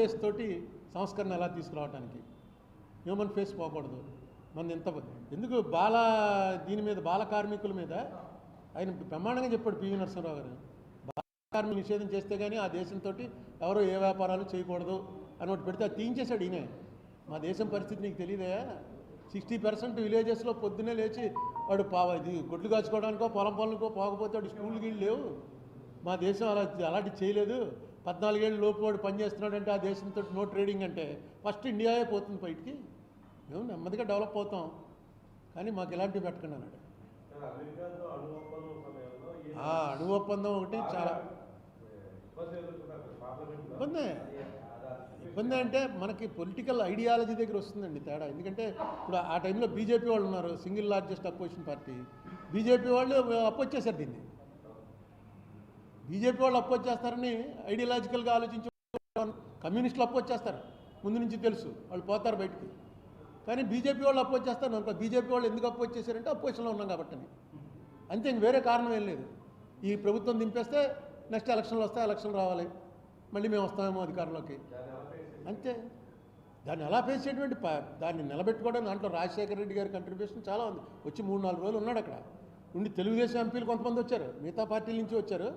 Face తోటి సంస్కరణ ఎలా తీసుకురావడానికి హ్యూమన్ ఫేస్ పోకూడదు. మన ఎంత ఎందుకు దీని మీద బాల కార్మికుల మీద ఆయన బ్రహ్మాండంగా చెప్పాడు పివి నరసింహరావు గారు. బాల కార్మికులు నిషేధం చేస్తే కానీ ఆ దేశంతో ఎవరో ఏ వ్యాపారాలు చేయకూడదు అని ఒకటి పెడితే అది తీయించేశాడు ఈయనే. మా దేశం పరిస్థితి నీకు తెలియదా? 60% విలేజెస్లో పొద్దున్నే లేచి వాడు ఇది గొడ్లు కాచుకోవడానికో పొలం పనులకో పోకపోతే వాడు స్కూల్కి వెళ్ళి లేవు. మా దేశం అలాంటి చేయలేదు. 14 ఏళ్ళు లోపు వాడు పనిచేస్తున్నాడంటే ఆ దేశంతో నో ట్రేడింగ్ అంటే ఫస్ట్ ఇండియాయే పోతుంది బయటికి. మేము నెమ్మదిగా డెవలప్ అవుతాం కానీ మాకు ఇలాంటివి పెట్టకండి అన్నాడు. అణు ఒప్పందం ఒకటి చాలా ఇబ్బంది అంటే మనకి పొలిటికల్ ఐడియాలజీ దగ్గర వస్తుందండి తేడా. ఎందుకంటే ఇప్పుడు ఆ టైంలో బీజేపీ వాళ్ళు ఉన్నారు, single largest opposition party. BJP వాళ్ళు అపోజ్ చేశారు దీన్ని. బీజేపీ వాళ్ళు అపోజ్ చేస్తారని ఐడియాలజికల్గా ఆలోచించి కమ్యూనిస్టులు అపోజ్ చేస్తారు, ముందు నుంచి తెలుసు, వాళ్ళు పోతారు బయటికి. కానీ బీజేపీ వాళ్ళు అపోజ్ చేస్తారు అనుకో. బీజేపీ వాళ్ళు ఎందుకు అపోజ్ చేశారంటే అపోజిషన్లో ఉన్నాం కాబట్టి అని, అంతే. ఇంక వేరే కారణం ఏం లేదు. ఈ ప్రభుత్వం దింపేస్తే నెక్స్ట్ ఎలక్షన్లు వస్తే ఎలక్షన్ రావాలి, మళ్ళీ మేము వస్తామేమో అధికారంలోకి, అంతే. దాన్ని ఎలా ఫేస్ చేయటువంటి దాన్ని నిలబెట్టుకోవడం దాంట్లో రాజశేఖర రెడ్డి గారి కంట్రిబ్యూషన్ చాలా ఉంది. వచ్చి 3-4 రోజులు ఉన్నాడు అక్కడ ఉండి. తెలుగుదేశం ఎంపీలు కొంతమంది వచ్చారు, మిగతా పార్టీల నుంచి వచ్చారు.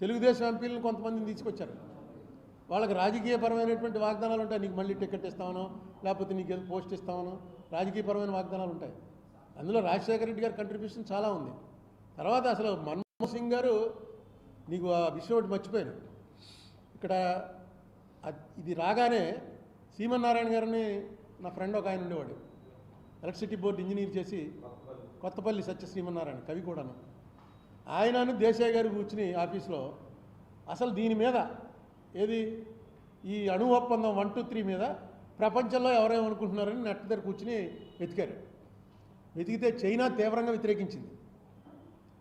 తెలుగుదేశం ఎంపీలను కొంతమందిని తీసుకొచ్చారు. వాళ్ళకి రాజకీయపరమైనటువంటి వాగ్దానాలు ఉంటాయి. నీకు మళ్ళీ టికెట్ ఇస్తామనో లేకపోతే నీకు ఏదో పోస్ట్ ఇస్తామనో రాజకీయపరమైన వాగ్దానాలు ఉంటాయి. అందులో రాజశేఖర రెడ్డి గారి కంట్రిబ్యూషన్ చాలా ఉంది. తర్వాత అసలు మన్మోహన్ సింగ్ గారు, నీకు ఆ విషయం ఒకటి మర్చిపోయాను. ఇక్కడ ఇది రాగానే సీమన్నారాయణ గారిని, నా ఫ్రెండ్ ఒక ఆయన ఉండేవాడు, ఎలక్ట్రిసిటీ బోర్డు ఇంజనీర్ చేసి, కొత్తపల్లి సత్య శ్రీమన్నారాయణ, కవి కూడాను. ఆయనను దేశాయ్ గారు కూర్చుని ఆఫీస్లో అసలు దీని మీద ఏది ఈ అణు ఒప్పందం 1, 2, 3 మీద ప్రపంచంలో ఎవరేమనుకుంటున్నారని నెట్ దగ్గర కూర్చుని వెతికారు. వెతికితే చైనా తీవ్రంగా వ్యతిరేకించింది.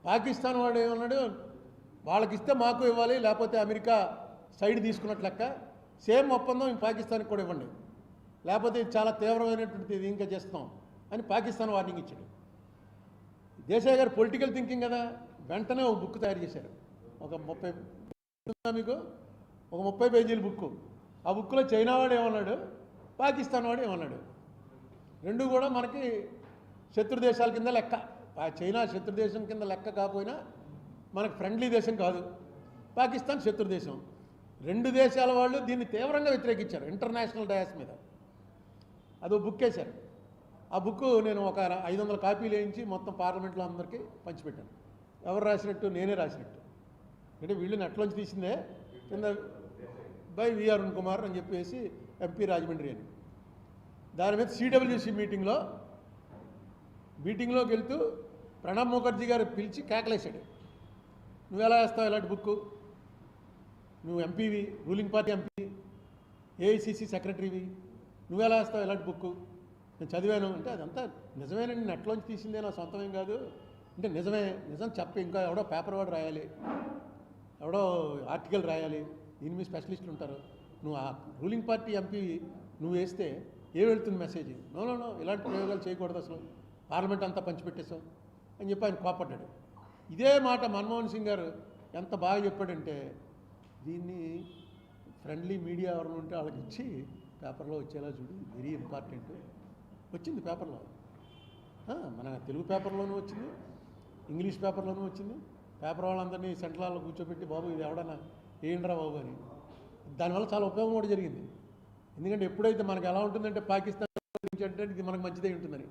పాకిస్తాన్ వాడు ఏమన్నాడు, వాళ్ళకిస్తే మాకు ఇవ్వాలి, లేకపోతే అమెరికా సైడ్ తీసుకున్నట్లు లెక్క, సేమ్ ఒప్పందం పాకిస్తాన్కి కూడా ఇవ్వండి, లేకపోతే ఇది చాలా తీవ్రమైనటువంటిది, ఇది ఇంకా చేస్తాం అని పాకిస్తాన్ వార్నింగ్ ఇచ్చాడు. దేశాయ్ గారు పొలిటికల్ థింకింగ్ కదా, వెంటనే ఒక బుక్ తయారు చేశారు. ఒక 30 పేజీల బుక్. ఆ బుక్లో చైనా వాడు ఏమన్నాడు, పాకిస్తాన్ వాడు ఏమన్నాడు, రెండు కూడా మనకి శత్రు దేశాల కింద లెక్క. చైనా శత్రు దేశం కింద లెక్క కాకపోయినా మనకు ఫ్రెండ్లీ దేశం కాదు, పాకిస్తాన్ శత్రు దేశం. 2 దేశాల వాళ్ళు దీన్ని తీవ్రంగా వ్యతిరేకించారు ఇంటర్నేషనల్ డయాస్ మీద. అదో బుక్ వేశారు. ఆ బుక్ నేను ఒక 500 కాపీలు వేయించి మొత్తం పార్లమెంట్లో అందరికీ పంచిపెట్టాను. ఎవరు రాసినట్టు? నేనే రాసినట్టు. అంటే వీళ్ళు నెట్లోంచి తీసిందే, కింద బై వి అరుణ్ కుమార్ అని చెప్పేసి ఎంపీ రాజమండ్రి అని. దాని మీద సిడబ్ల్యూసి మీటింగ్లోకి వెళ్తూ ప్రణబ్ ముఖర్జీ గారు పిలిచి కేకలేశాడు, నువ్వు ఎలా వేస్తావు ఇలాంటి బుక్కు, నువ్వు ఎంపీవి, రూలింగ్ పార్టీ ఎంపీ, ఏఐసిసి సెక్రటరీవి, నువ్వు ఎలా వేస్తావు ఇలాంటి బుక్కు, నేను చదివాను అంటే అదంతా నిజమేనండి, నెట్లోంచి తీసిందే, నా సొంతమేం కాదు అంటే నిజం చెప్పి, ఇంకా ఎవడో పేపర్ వాడు రాయాలి, ఎవడో ఆర్టికల్ రాయాలి, దీని మీద స్పెషలిస్టులు ఉంటారు, నువ్వు ఆ రూలింగ్ పార్టీ ఎంపీ నువ్వు వేస్తే ఏ వెళ్తుంది మెసేజ్, నో ఇలాంటి ప్రయోగాలు చేయకూడదు, అసలు పార్లమెంట్ అంతా పంచిపెట్టేశావు అని చెప్పి ఆయన కోపడ్డాడు. ఇదే మాట మన్మోహన్ సింగ్ గారు ఎంత బాగా చెప్పాడంటే, దీన్ని ఫ్రెండ్లీ మీడియా ఎవరు ఉంటే వాళ్ళకి ఇచ్చి పేపర్లో వచ్చేలా చూడు, వెరీ ఇంపార్టెంట్. వచ్చింది పేపర్లో, మన తెలుగు పేపర్లోనూ వచ్చింది, ఇంగ్లీష్ పేపర్లోనూ వచ్చింది. పేపర్ వాళ్ళందరినీ సెంట్రల్లో కూర్చోబెట్టి, బాబు ఇది ఎవడన్నా ఏంట్రా బాబు అని. దానివల్ల చాలా ఉపయోగం కూడా జరిగింది. ఎందుకంటే ఎప్పుడైతే మనకు ఎలా ఉంటుందంటే పాకిస్తాన్ అంటే ఇది మనకు మంచిదే ఉంటుందని,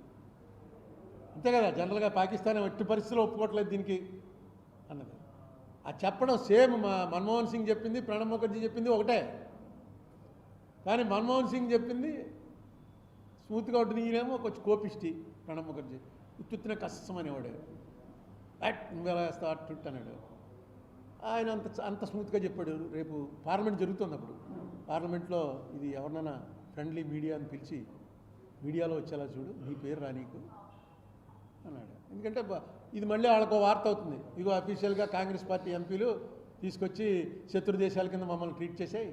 అంతే కదా. జనరల్గా పాకిస్తాన్ ఎట్టి పరిస్థితుల్లో ఒప్పుకోవట్లేదు దీనికి అన్నది. ఆ చెప్పడం సేమ్ మన్మోహన్ సింగ్ చెప్పింది, ప్రణబ్ ముఖర్జీ చెప్పింది ఒకటే. కానీ మన్మోహన్ సింగ్ చెప్పింది స్మూత్గా ఉంటుంది, ఈయనేమో కొంచెం కోపిష్టి. ప్రణబ్ ముఖర్జీ ఉత్తున కష్టం అనేవాడు, నువ్వు ఎలా వేస్తావు అట్టు అన్నాడు. ఆయన అంత స్మూత్గా చెప్పాడు. రేపు పార్లమెంట్ జరుగుతుంది, అప్పుడు పార్లమెంట్లో ఇది ఎవరినైనా ఫ్రెండ్లీ మీడియా అని పిలిచి మీడియాలో వచ్చేలా చూడు, నీ పేరు రా నీకు అన్నాడు. ఎందుకంటే ఇది మళ్ళీ వాళ్ళకు వార్త అవుతుంది, ఇగో అఫీషియల్గా కాంగ్రెస్ పార్టీ ఎంపీలు తీసుకొచ్చి శత్రు దేశాల కింద మమ్మల్ని ట్రీట్ చేసాయి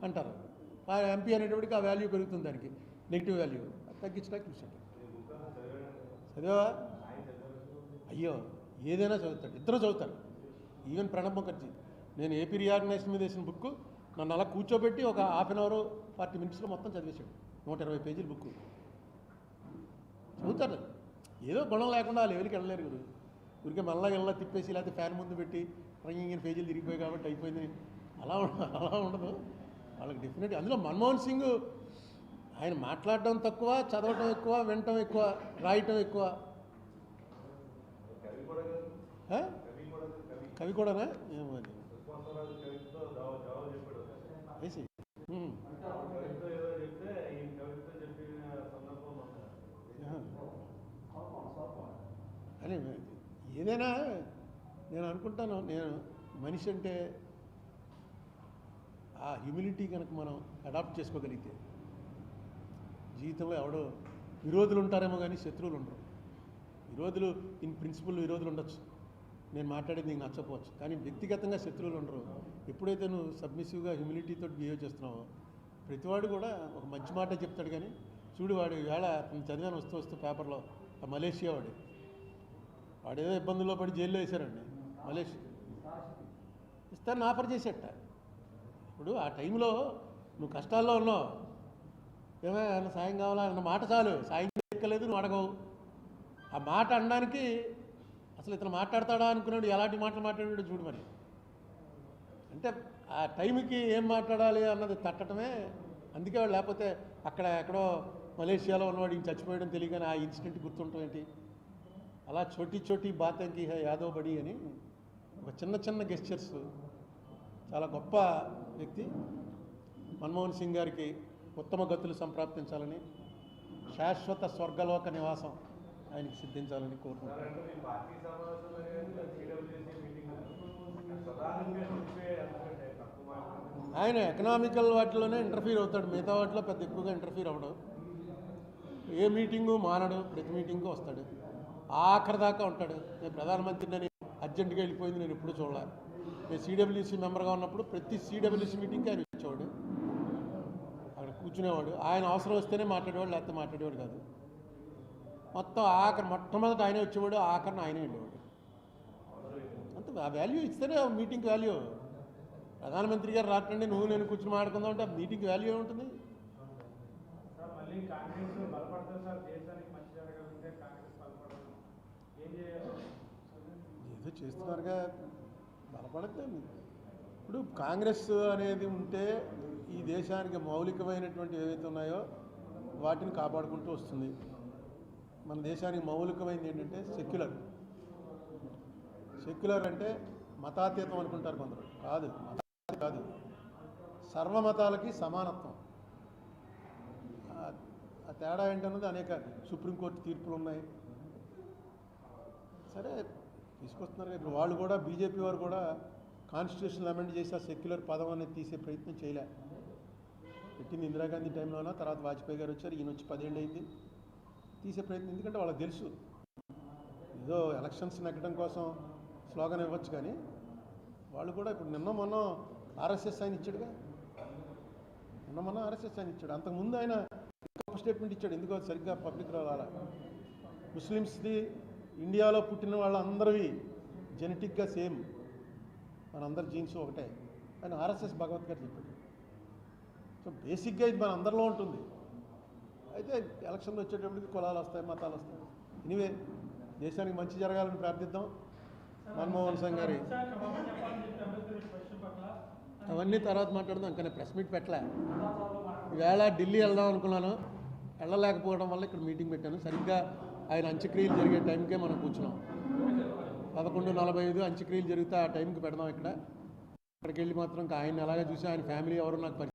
అంటారు. ఆ ఎంపీ అనేటప్పటికి ఆ వాల్యూ పెరుగుతుంది, దానికి నెగిటివ్ వాల్యూ తగ్గించడానికి చూసాడు. చదివా? అయ్యో ఏదైనా చదువుతాడు, ఇద్దరు చదువుతారు. ఈవెన్ ప్రణబ్ ముఖర్జీ, నేను ఏపీ రీఆర్గనైజేషన్ మీద వేసిన బుక్ నన్ను అలా కూర్చోబెట్టి ఒక హాఫ్ అన్ అవర్ 40 మినిట్స్లో మొత్తం చదివేశాడు. 120 పేజీల బుక్ చదువుతారు. ఏదో గుణం లేకుండా ఆ లెవెల్కి వెళ్ళలేరు గురు. ఊరికే మళ్ళా తిప్పేసి లేకపోతే ఫ్యాన్ ముందు పెట్టి రంగిన పేజీలు తిరిగిపోయి కాబట్టి అయిపోయింది అలా ఉండదు వాళ్ళకి. డెఫినెట్ అందులో మన్మోహన్ సింగ్ ఆయన మాట్లాడడం తక్కువ, చదవటం ఎక్కువ, వినటం ఎక్కువ, రాయటం ఎక్కువ. కవి కూడానా ఏమో అది వేసి అని ఏదైనా నేను అనుకుంటాను. నేను మనిషి అంటే ఆ హ్యూమిలిటీ కనుక మనం అడాప్ట్ చేసుకోగలిగితే జీవితంలో ఎవడో విరోధులు ఉంటారేమో కానీ శత్రువులు ఉండరు. విరోధులు ఇన్ ప్రిన్సిపల్ విరోధులు ఉండొచ్చు, నేను మాట్లాడేది నీకు నచ్చకపోవచ్చు, కానీ వ్యక్తిగతంగా శత్రువులు ఉండరు. ఎప్పుడైతే నువ్వు సబ్మిసివ్గా హ్యూమిలిటీతో బిహేవ్ చేస్తున్నావో ప్రతివాడు కూడా ఒక మంచి మాట చెప్తాడు. కానీ చూడు వాడు వేళ అతను చదివాను వస్తూ పేపర్లో ఆ మలేషియా వాడేదో ఇబ్బందుల్లో పడి జైల్లో వేశారండి. మలేషియా ఇస్తాను ఆఫర్ చేసేట. ఇప్పుడు ఆ టైంలో నువ్వు కష్టాల్లో ఉన్నావు, ఏమైనా సాయం కావాలా అన్న మాట చాలు, సాయం ఎక్కలేదు నువ్వు అడగవు. ఆ మాట అనడానికి అసలు ఇతను మాట్లాడతాడా అనుకున్నాడు, ఎలాంటి మాటలు మాట్లాడాడు చూడు. మరి అంటే ఆ టైంకి ఏం మాట్లాడాలి అన్నది తట్టడమే. అందుకే వాడు లేకపోతే అక్కడ ఎక్కడో మలేషియాలో ఉన్నవాడు ఇంక చచ్చిపోయడం తెలియగానే ఆ ఇన్సిడెంట్ గుర్తుంటాం ఏంటి. అలా చోటీ బాతంకి యాదవ్ బడి అని ఒక చిన్న గెస్చర్స్. చాలా గొప్ప వ్యక్తి. మన్మోహన్ సింగ్ గారికి ఉత్తమ గతులు సంప్రాప్తించాలని, శాశ్వత స్వర్గలోక నివాసం ఆయనకి సిద్ధించాలని కోరుకుంటున్నాను. ఆయన ఎకనామికల్ వాటిలోనే ఇంటర్ఫీర్ అవుతాడు, మిగతా వాటిలో పెద్ద ఎక్కువగా ఇంటర్ఫీర్ అవ్వడు. ఏ మీటింగు మానడు, ప్రతి మీటింగ్కి వస్తాడు, ఆఖరి దాకా ఉంటాడు. నేను ప్రధానమంత్రిని అర్జెంటుగా వెళ్ళిపోయింది నేను ఎప్పుడు చూడాలి. నేను సిడబ్ల్యూసీ మెంబర్గా ఉన్నప్పుడు ప్రతి సిడబ్ల్యూసీ మీటింగ్కి ఆయన వచ్చేవాడు, అక్కడ కూర్చునేవాడు. ఆయన అవసరం వస్తేనే మాట్లాడేవాడు, లేకపోతే మాట్లాడేవాడు కాదు. మొత్తం మొట్టమొదటి ఆయనే వచ్చేవాడు, ఆఖరిని ఆయనే వెళ్ళేవాడు. అంత ఆ వాల్యూ ఇస్తేనే మీటింగ్కి వాల్యూ. ప్రధానమంత్రి గారు రాకండి నువ్వు నేను కూర్చుని మాట్లాడుకుందాం అంటే ఆ మీటింగ్కి వాల్యూ ఏముంటుంది? ఏదో చేస్తున్నారుగా, బలపడితే. ఇప్పుడు కాంగ్రెస్ అనేది ఉంటే ఈ దేశానికి మౌలికమైనటువంటి ఏవైతే ఉన్నాయో వాటిని కాపాడుకుంటూ వస్తుంది. మన దేశానికి మౌలికమైనది ఏంటంటే సెక్యులర్ అంటే మతాతీతం అనుకుంటారు కొందరు. కాదు, సర్వమతాలకి సమానత్వం. ఆ తేడా ఏంటన్నది అనేక సుప్రీంకోర్టు తీర్పులు ఉన్నాయి. సరే తీసుకొస్తున్నారు. ఇప్పుడు వాళ్ళు కూడా బీజేపీ వారు కూడా కాన్స్టిట్యూషన్ అమెండ్ చేసి ఆ సెక్యులర్ పదం అనేది తీసే ప్రయత్నం చేయలే. పెట్టింది ఇందిరాగాంధీ టైంలోనా, తర్వాత వాజ్పేయి గారు వచ్చారు, ఈయన వచ్చి 10 ఏళ్ళు అయింది. తీసే ప్రయత్నం, ఎందుకంటే వాళ్ళకి తెలుసు ఏదో ఎలక్షన్స్ నెగ్గడం కోసం స్లోగన్ ఇవ్వచ్చు, కానీ వాళ్ళు కూడా ఇప్పుడు మొన్న ఆర్ఎస్ఎస్ ఆయన ఇచ్చాడుగా. మొన్న ఆర్ఎస్ఎస్ ఆయన ఇచ్చాడు. అంతకుముందు ఆయన ఒక స్టేట్మెంట్ ఇచ్చాడు, ఎందుకో సరిగ్గా పబ్లిక్లో రాలా. ముస్లిమ్స్ది ఇండియాలో పుట్టిన వాళ్ళందరివి జెనెటిక్గా సేమ్, మనందరి జీన్స్ ఒకటే అని ఆర్ఎస్ఎస్ భగవద్గీత చెప్పాడు. సో బేసిక్గా ఇది మన అందరిలో ఉంటుంది. అయితే ఎలక్షన్లు వచ్చేటప్పటికి కులాలు వస్తాయి, మతాలు వస్తాయి. ఎనీవే దేశానికి మంచి జరగాలని ప్రార్థిద్దాం. మన్మోహన్ సింగ్ గారి అవన్నీ తర్వాత మాట్లాడదాం. ఇంకా ప్రెస్ మీట్ పెట్టలే. ఈవేళ ఢిల్లీ వెళ్దాం అనుకున్నాను, వెళ్ళలేకపోవడం వల్ల ఇక్కడ మీటింగ్ పెట్టాను. సరిగ్గా ఆయన అంత్యక్రియలు జరిగే టైంకే మనం కూర్చున్నాం. 11:45 అంత్యక్రియలు జరిగితే ఆ టైంకి పెడదాం. ఇక్కడికి వెళ్ళి మాత్రం ఆయన అలాగే చూసి ఆయన ఫ్యామిలీ ఎవరు నాకు